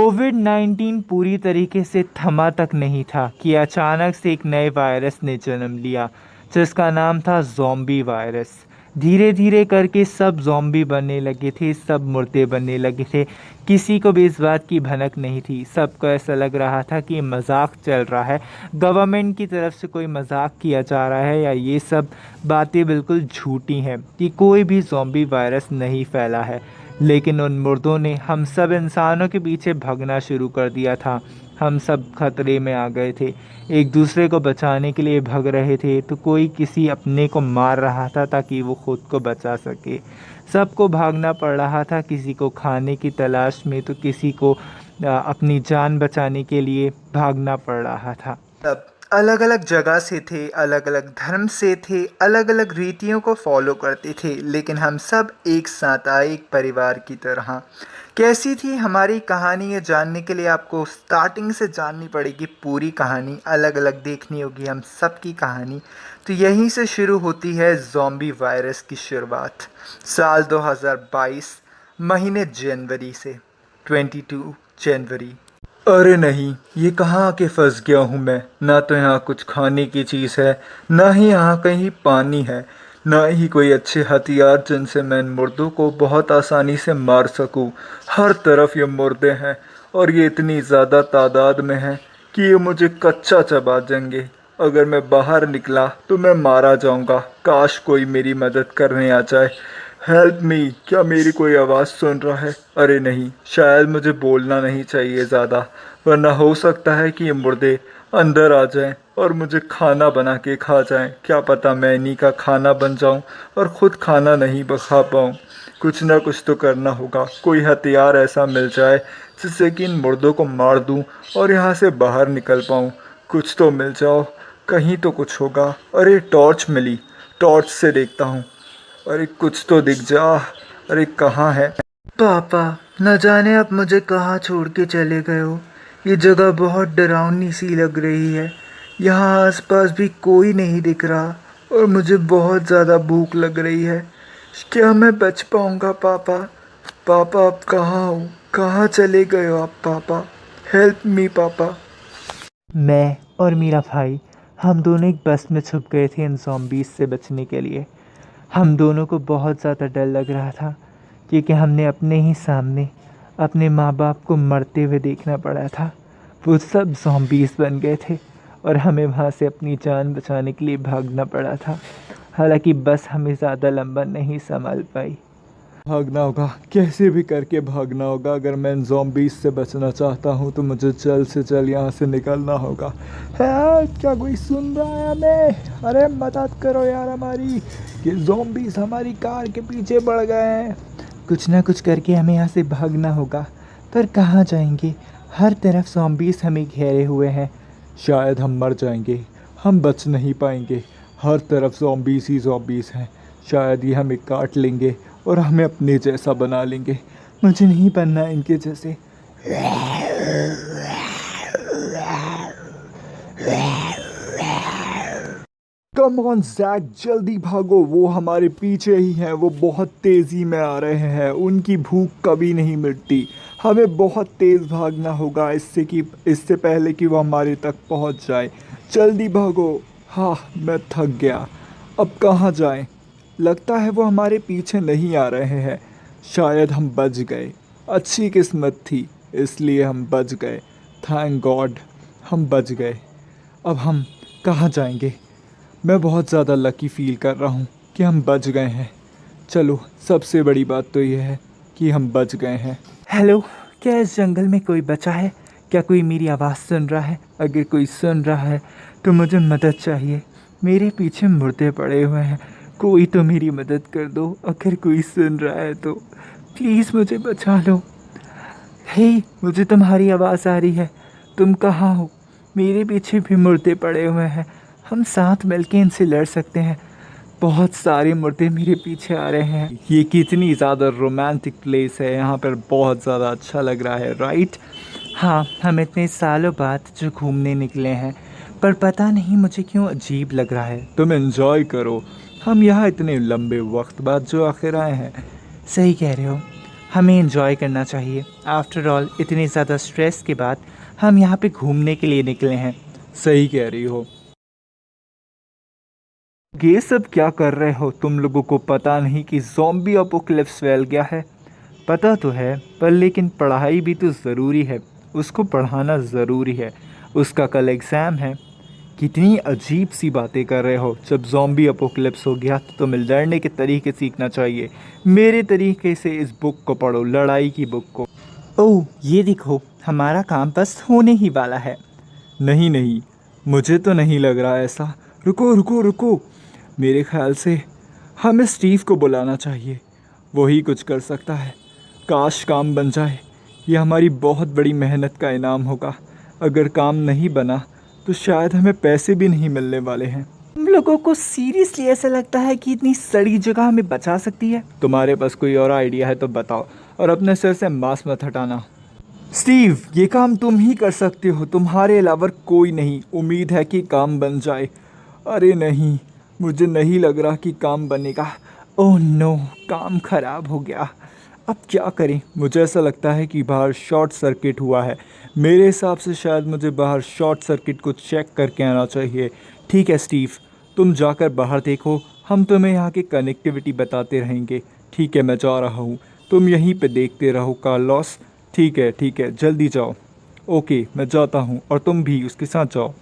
कोविड-19 पूरी तरीके से थमा तक नहीं था कि अचानक से एक नए वायरस ने जन्म लिया, जिसका नाम था ज़ॉम्बी वायरस। धीरे-धीरे करके सब ज़ॉम्बी बनने लगे थे, सब मुर्दे बनने लगे थे। किसी को भी इस बात की भनक नहीं थी। सबको ऐसा लग रहा था कि मज़ाक चल रहा है, गवर्नमेंट की तरफ से कोई मज़ाक किया जा रहा है या ये सब बातें बिल्कुल झूठी हैं कि कोई भी ज़ॉम्बी वायरस नहीं फैला है। लेकिन उन मुर्दों ने हम सब इंसानों के पीछे भागना शुरू कर दिया था। हम सब खतरे में आ गए थे, एक दूसरे को बचाने के लिए भाग रहे थे, तो कोई किसी अपने को मार रहा था ताकि वो खुद को बचा सके। सबको भागना पड़ रहा था, किसी को खाने की तलाश में, तो किसी को अपनी जान बचाने के लिए भागना पड़ रहा था। सब अलग अलग जगह से थे, अलग अलग धर्म से थे, अलग अलग रीतियों को फॉलो करते थे, लेकिन हम सब एक साथ आए, एक परिवार की तरह। कैसी थी हमारी कहानी, ये जानने के लिए आपको स्टार्टिंग से जाननी पड़ेगी। पूरी कहानी अलग अलग देखनी होगी, हम सब की कहानी। तो यहीं से शुरू होती है ज़ॉम्बी वायरस की शुरुआत, साल 2022 महीने जनवरी से, 22 जनवरी। अरे नहीं, ये कहाँ आके फंस गया हूँ मैं। ना तो यहाँ कुछ खाने की चीज़ है, ना ही यहाँ कहीं पानी है, ना ही कोई अच्छे हथियार जिनसे मैं इन मुर्दों को बहुत आसानी से मार सकूँ। हर तरफ ये मुर्दे हैं और ये इतनी ज़्यादा तादाद में हैं कि ये मुझे कच्चा चबा देंगे। अगर मैं बाहर निकला तो मैं मारा जाऊँगा। काश कोई मेरी मदद करने आ जाए। हेल्प मी, क्या मेरी कोई आवाज़ सुन रहा है? अरे नहीं, शायद मुझे बोलना नहीं चाहिए ज़्यादा, वरना हो सकता है कि ये मुर्दे अंदर आ जाएं और मुझे खाना बना के खा जाएं। क्या पता मैं इन्हीं का खाना बन जाऊं और ख़ुद खाना नहीं खा पाऊँ। कुछ ना कुछ तो करना होगा, कोई हथियार ऐसा मिल जाए जिससे कि इन मुर्दों को मार दूं और यहाँ से बाहर निकल पाऊँ। कुछ तो मिल जाओ, कहीं तो कुछ होगा। अरे टॉर्च मिली, टॉर्च से देखता हूँ। अरे कुछ तो दिख जा। अरे कहाँ है पापा? न जाने आप मुझे कहाँ छोड़ के चले गए हो। ये जगह बहुत डरावनी सी लग रही है। यहाँ आसपास भी कोई नहीं दिख रहा और मुझे बहुत ज़्यादा भूख लग रही है। क्या मैं बच पाऊँगा पापा? पापा आप कहाँ हो? कहाँ चले गए हो आप पापा? हेल्प मी पापा। मैं और मेरा भाई, हम दोनों एक बस में छुप गए थे इन ज़ॉम्बीज़ से बचने के लिए। हम दोनों को बहुत ज़्यादा डर लग रहा था क्योंकि हमने अपने ही सामने अपने माँ बाप को मरते हुए देखना पड़ा था। वो सब ज़ॉम्बीज़ बन गए थे और हमें वहाँ से अपनी जान बचाने के लिए भागना पड़ा था। हालांकि बस हमें ज़्यादा लंबा नहीं संभाल पाई। भागना होगा, कैसे भी करके भागना होगा। अगर मैं इन ज़ॉम्बीज़ से बचना चाहता हूँ तो मुझे जल्द से जल्द यहाँ से निकलना होगा। है क्या कोई सुन रहा है हमें? अरे मदद करो यार हमारी, ये ज़ॉम्बीज़ हमारी कार के पीछे बढ़ गए हैं। कुछ ना कुछ करके हमें यहाँ से भागना होगा, पर कहाँ जाएंगे? हर तरफ ज़ॉम्बीज़ हमें घेरे हुए हैं। शायद हम मर जाएंगे, हम बच नहीं पाएंगे। हर तरफ ज़ॉम्बीज़ ही ज़ॉम्बीज़ हैं। शायद ये हमें काट लेंगे और हमें अपने जैसा बना लेंगे। मुझे नहीं बनना इनके जैसे। कम ऑन जैक, जल्दी भागो, वो हमारे पीछे ही हैं। वो बहुत तेज़ी में आ रहे हैं, उनकी भूख कभी नहीं मिटती। हमें बहुत तेज़ भागना होगा इससे पहले कि वो हमारे तक पहुंच जाए। जल्दी भागो। हाँ, मैं थक गया, अब कहाँ जाएं? लगता है वो हमारे पीछे नहीं आ रहे हैं। शायद हम बच गए। अच्छी किस्मत थी, इसलिए हम बच गए। थैंक गॉड, हम बच गए। अब हम कहाँ जाएंगे? मैं बहुत ज़्यादा लकी फ़ील कर रहा हूँ कि हम बच गए हैं। चलो, सबसे बड़ी बात तो ये है कि हम बच गए हैं। हेलो, क्या इस जंगल में कोई बचा है? क्या कोई मेरी आवाज़ सुन रहा है? अगर कोई सुन रहा है तो मुझे मदद चाहिए। मेरे पीछे मुर्दे पड़े हुए हैं, कोई तो मेरी मदद कर दो। अगर कोई सुन रहा है तो प्लीज़ मुझे बचा लो। हे, मुझे तुम्हारी आवाज़ आ रही है। तुम कहाँ हो? मेरे पीछे भी मुर्दे पड़े हुए हैं, हम साथ मिलके इनसे लड़ सकते हैं। बहुत सारे मुर्दे मेरे पीछे आ रहे हैं। ये कितनी ज़्यादा रोमांटिक प्लेस है, यहाँ पर बहुत ज़्यादा अच्छा लग रहा है, राइट? हाँ, हम इतने सालों बाद जो घूमने निकले हैं, पर पता नहीं मुझे क्यों अजीब लग रहा है। तुम एंजॉय करो, हम यहाँ इतने लंबे वक्त बाद जो आखिर आए हैं। सही कह रहे हो, हमें एंजॉय करना चाहिए। आफ्टर ऑल इतने ज़्यादा स्ट्रेस के बाद हम यहाँ पे घूमने के लिए निकले हैं। सही कह रही हो। ये सब क्या कर रहे हो? तुम लोगों को पता नहीं कि ज़ॉम्बी अपोकलिप्स फैल गया है? पता तो है, पर लेकिन पढ़ाई भी तो ज़रूरी है। उसको पढ़ाना ज़रूरी है। उसका कल एग्ज़ाम है। कितनी अजीब सी बातें कर रहे हो। जब ज़ॉम्बी अपोकलिप्स हो गया तो तुम्हें लड़ने के तरीके सीखना चाहिए। मेरे तरीके से इस बुक को पढ़ो, लड़ाई की बुक को। ओह ये देखो, हमारा काम बस होने ही वाला है। नहीं नहीं, मुझे तो नहीं लग रहा ऐसा। रुको रुको रुको, मेरे ख्याल से हमें स्टीव को बुलाना चाहिए। वही कुछ कर सकता है। काश काम बन जाए। ये हमारी बहुत बड़ी मेहनत का इनाम होगा। अगर काम नहीं बना तो शायद हमें पैसे भी नहीं मिलने वाले हैं। तुम लोगों को सीरियसली ऐसा लगता है कि इतनी सड़ी जगह हमें बचा सकती है? तुम्हारे पास कोई और आइडिया है तो बताओ, और अपने सिर से मास्क मत हटाना। स्टीव, ये काम तुम ही कर सकते हो, तुम्हारे अलावा कोई नहीं। उम्मीद है कि काम बन जाए। अरे नहीं, मुझे नहीं लग रहा कि काम बनेगा। ओह नो, काम खराब हो गया। अब क्या करें? मुझे ऐसा लगता है कि बाहर शॉर्ट सर्किट हुआ है। मेरे हिसाब से शायद मुझे बाहर शॉर्ट सर्किट को चेक करके आना चाहिए। ठीक है स्टीव, तुम जाकर बाहर देखो, हम तुम्हें यहाँ की कनेक्टिविटी बताते रहेंगे। ठीक है, मैं जा रहा हूँ। तुम यहीं पे देखते रहो कार्लोस। ठीक है, जल्दी जाओ। ओके, मैं जाता हूँ और तुम भी उसके साथ जाओ।